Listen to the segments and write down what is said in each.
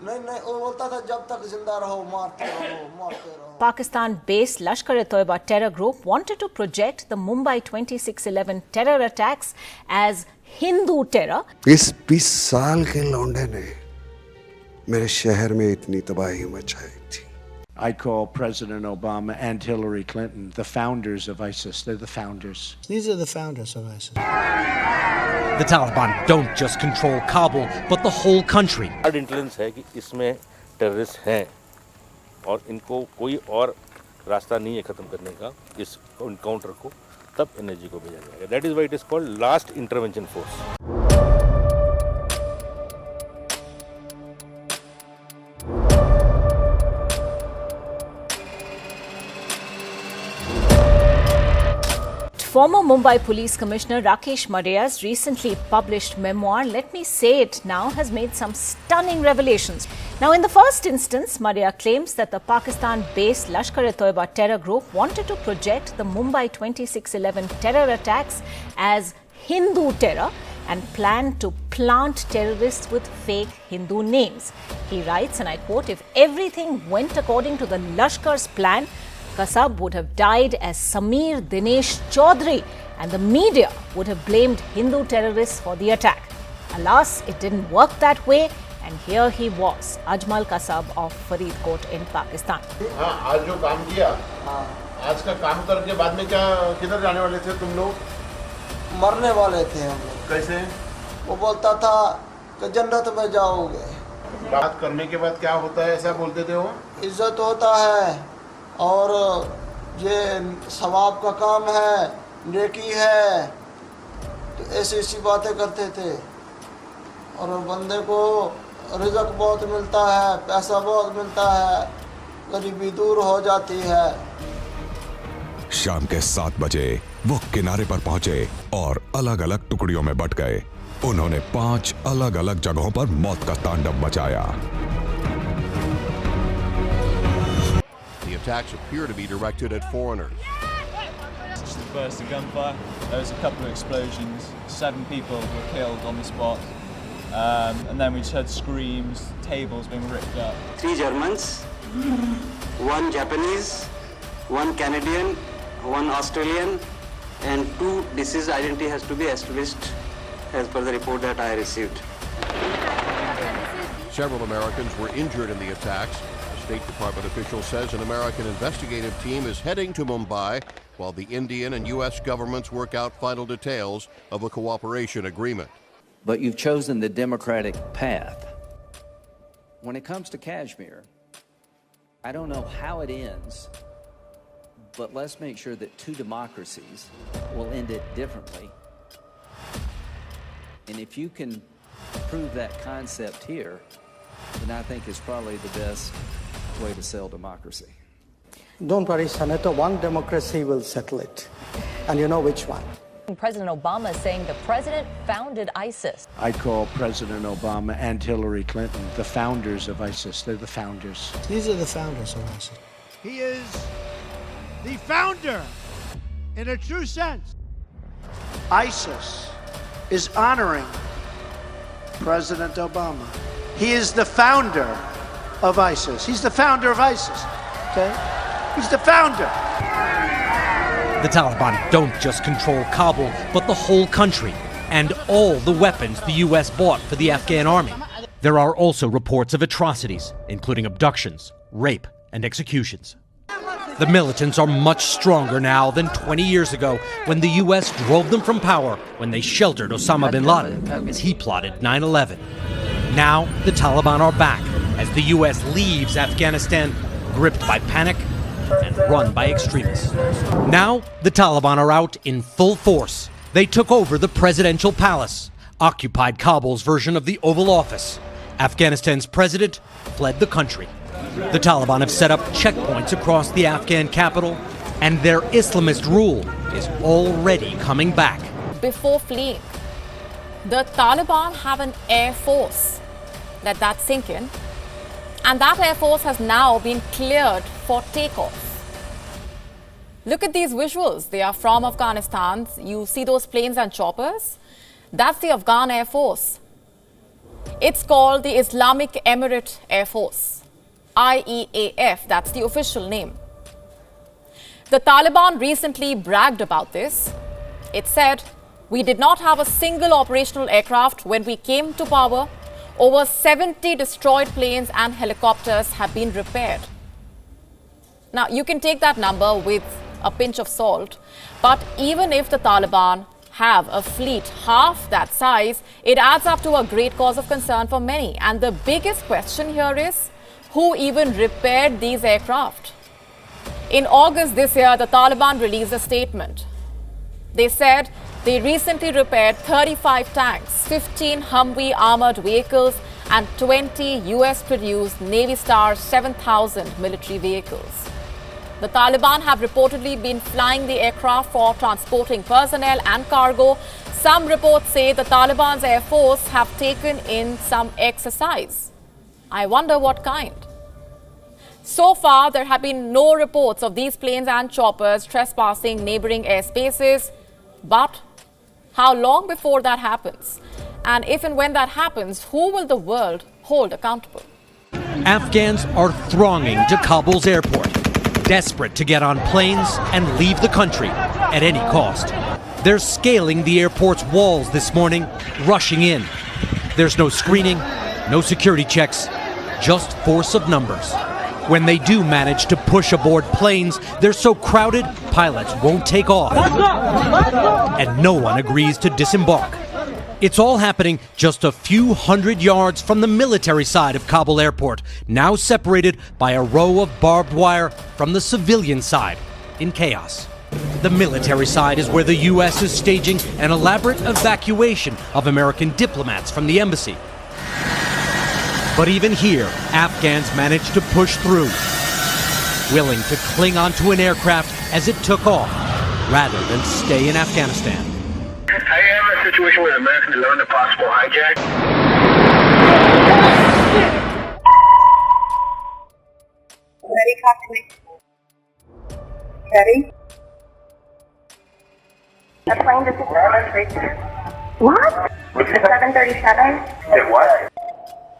नहीं वो बोलता था जब तक जिंदा रहो मारते रहो. Pakistan-based Lashkar-e-Toiba terror group wanted to project the Mumbai 26/11 terror attacks as Hindu terror. इस 20 साल के लौंडे ने मेरे शहर में इतनी तबाही मचाई थी. I call President Obama and Hillary Clinton the founders of ISIS. They're the founders. These are the founders of ISIS. The Taliban don't just control Kabul, but the whole country. Intelligence है कि इसमें terrorist हैं और इनको कोई और रास्ता नहीं है खत्म करने का इस एनकाउंटर को, तब एनर्जी को भेजा जाएगा. That is why it is called last intervention force. Former Mumbai Police Commissioner Rakesh recently published memoir, Let Me Say It Now, has made some stunning revelations. Now, in the first instance, Maria claims that the Pakistan-based Lashkar-e-Toiba terror group wanted to project the Mumbai 26/11 terror attacks as Hindu terror and planned to plant terrorists with fake Hindu names. He writes, and I quote, "If everything went according to the Lashkar's plan, Kasab would have died as Sameer Dinesh Chaudhary and the media would have blamed Hindu terrorists for the attack. Alas, it didn't work that way and here he was, Ajmal Kasab of Faridkot in Pakistan." हाँ, आज जो काम किया, आज का काम करके बाद में क्या किधर जाने वाले थे तुम लोग? मरने वाले थे हम लोग. कैसे? वो बोलता था कि जन्नत में जाओगे. बात करने के बाद क्या होता है ऐसा बोलते थे वो? इज्जत होता है और ये सवाब का काम है, नेकी है, तो ऐसी बातें करते थे. और बंदे को रिज़्क बहुत मिलता है, पैसा बहुत मिलता है, गरीबी दूर हो जाती है. शाम के 7 बजे वो किनारे पर पहुंचे और अलग अलग टुकड़ियों में बट गए. उन्होंने 5 अलग अलग जगहों पर मौत का तांडव मचाया. The attacks appear to be directed at foreigners. Just the burst of gunfire. There was a couple of explosions. 7 people were killed on the spot. And then we just heard screams, tables being ripped up. 3 Germans, 1 Japanese, 1 Canadian, 1 Australian, and 2 deceased identity has to be established as per the report that I received. Several Americans were injured in the attacks. State Department official says an American investigative team is heading to Mumbai while the Indian and U.S. governments work out final details of a cooperation agreement. But you've chosen the democratic path. When it comes to Kashmir, I don't know how it ends, but let's make sure that 2 democracies will end it differently. And if you can prove that concept here, then I think it's probably the best way to sell democracy. Don't worry, Senator. One democracy will settle it. And you know which one. President Obama is saying the president founded ISIS. I call President Obama and Hillary Clinton the founders of ISIS. They're the founders. These are the founders of ISIS. He is the founder in a true sense. ISIS is honoring President Obama. He is the founder of ISIS. He's the founder of ISIS. Okay? He's the founder. The Taliban don't just control Kabul, but the whole country and all the weapons the U.S. bought for the Afghan army. There are also reports of atrocities, including abductions, rape, and executions. The militants are much stronger now than 20 years ago when the U.S. drove them from power when they sheltered Osama bin Laden as he plotted 9/11. Now the Taliban are back as the U.S. leaves Afghanistan gripped by panic and run by extremists. Now the Taliban are out in full force. They took over the presidential palace, occupied Kabul's version of the Oval Office. Afghanistan's president fled the country. The Taliban have set up checkpoints across the Afghan capital, and their Islamist rule is already coming back. Before fleeing, the Taliban have an air force. Let that sink in. And that air force has now been cleared for takeoff. Look at these visuals. They are from Afghanistan. You see those planes and choppers? That's the Afghan Air Force. It's called the Islamic Emirate Air Force, IEAF, that's the official name. The Taliban recently bragged about this. It said, "We did not have a single operational aircraft when we came to power. Over 70 destroyed planes and helicopters have been repaired." Now, you can take that number with a pinch of salt, but even if the Taliban have a fleet half that size, it adds up to a great cause of concern for many. And the biggest question here is, who even repaired these aircraft? In August this year, the Taliban released a statement. They said they recently repaired 35 tanks, 15 Humvee armored vehicles, and 20 US-produced Navy Star 7000 military vehicles. The Taliban have reportedly been flying the aircraft for transporting personnel and cargo. Some reports say the Taliban's Air Force have taken in some exercise. I wonder what kind. So far, there have been no reports of these planes and choppers trespassing neighboring airspaces. But how long before that happens? And if and when that happens, who will the world hold accountable? Afghans are thronging to Kabul's airport, desperate to get on planes and leave the country at any cost. They're scaling the airport's walls this morning, rushing in. There's no screening, no security checks, just force of numbers. When they do manage to push aboard planes, they're so crowded, pilots won't take off. And no one agrees to disembark. It's all happening just a few hundred yards from the military side of Kabul airport, now separated by a row of barbed wire from the civilian side, in chaos. The military side is where the U.S. is staging an elaborate evacuation of American diplomats from the embassy. But even here, Afghans managed to push through, willing to cling onto an aircraft as it took off, rather than stay in Afghanistan. I have a situation where Americans learned a possible hijack. Ready, talk to me. Ready? The plane just What? It's a 737. It what?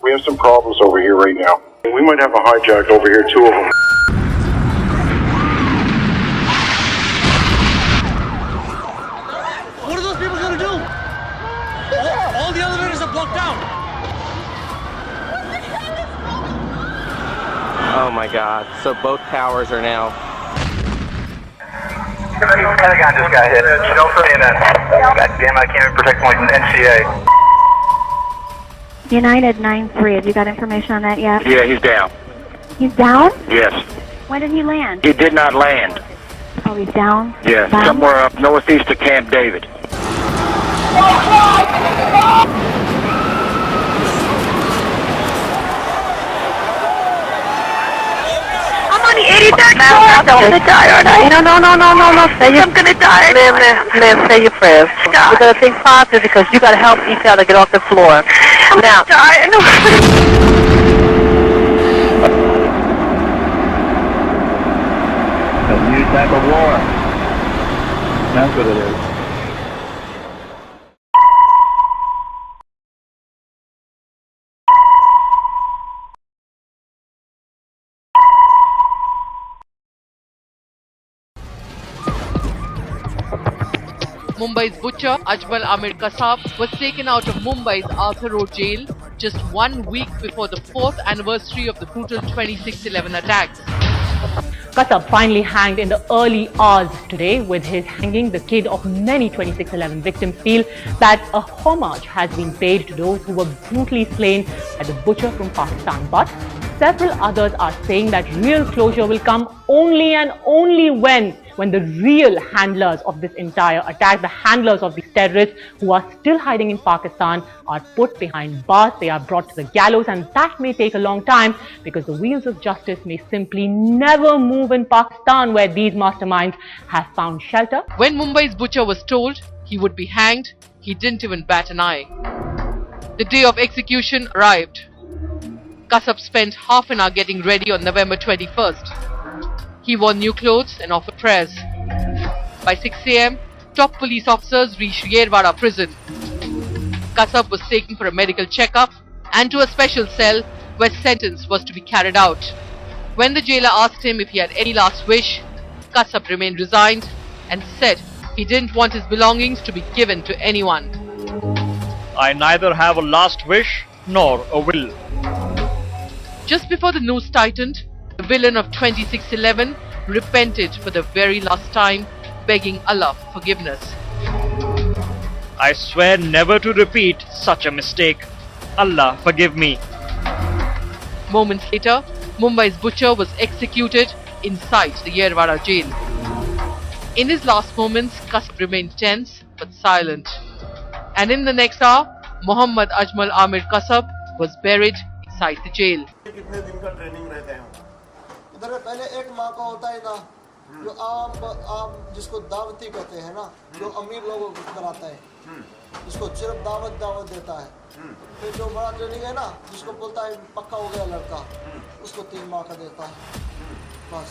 We have some problems over here right now. We might have a hijack over here, two of them. What are those people going to do? All the elevators are blocked out. Oh my God. So both towers are now. Pentagon just got hit. Don't for God damn, I can't even protect my NCA. United 9-3. Have you got information on that yet? Yeah, he's down. He's down? Yes. When did he land? He did not land. Oh, he's down? Yeah, Down? somewhere up northeast of Camp David. I'm on the 83rd floor. I'm gonna die, aren't I? No. I'm gonna die. Ma'am, say your prayers. God. We're gonna think positive because you gotta help each other get off the floor. I'm Now, gonna die. A new type of war. That's what it is. Mumbai's butcher Ajmal Amir Kasab was taken out of Mumbai's Arthur Road jail just 1 week before the 4th anniversary of the brutal 26/11 attacks. Kasab finally hanged in the early hours today. With his hanging, the kid of many 26/11 victims feel that a homage has been paid to those who were brutally slain by the butcher from Pakistan. But several others are saying that real closure will come only and only when the real handlers of this entire attack, the handlers of these terrorists who are still hiding in Pakistan, are put behind bars. They are brought to the gallows, and that may take a long time because the wheels of justice may simply never move in Pakistan, where these masterminds have found shelter. When Mumbai's butcher was told he would be hanged, he didn't even bat an eye. The day of execution arrived. Kasab spent half an hour getting ready on November 21st. He wore new clothes and offered prayers. By 6 a.m., top police officers reached Yerwada prison. Kasab was taken for a medical checkup and to a special cell where sentence was to be carried out. When the jailer asked him if he had any last wish, Kasab remained resigned and said he didn't want his belongings to be given to anyone. I neither have a last wish nor a will. Just before the news tightened, the villain of 2611 repented for the very last time, begging Allah for forgiveness. I swear never to repeat such a mistake. Allah forgive me. Moments later, Mumbai's butcher was executed inside the Yerwada jail. In his last moments, Kasab remained tense but silent. And in the next hour, Muhammad Ajmal Amir Kasab was buried inside the jail. कितने दिन का training रहते हैं उधर पहले एक माँ का होता है ना जो आम जिसको दावती कहते हैं ना जो अमीर लोगों को कराता है जिसको सिर्फ दावत देता है फिर जो बड़ा ट्रेनिंग है ना जिसको बोलता है पक्का हो गया लड़का उसको 3 माह का देता है बस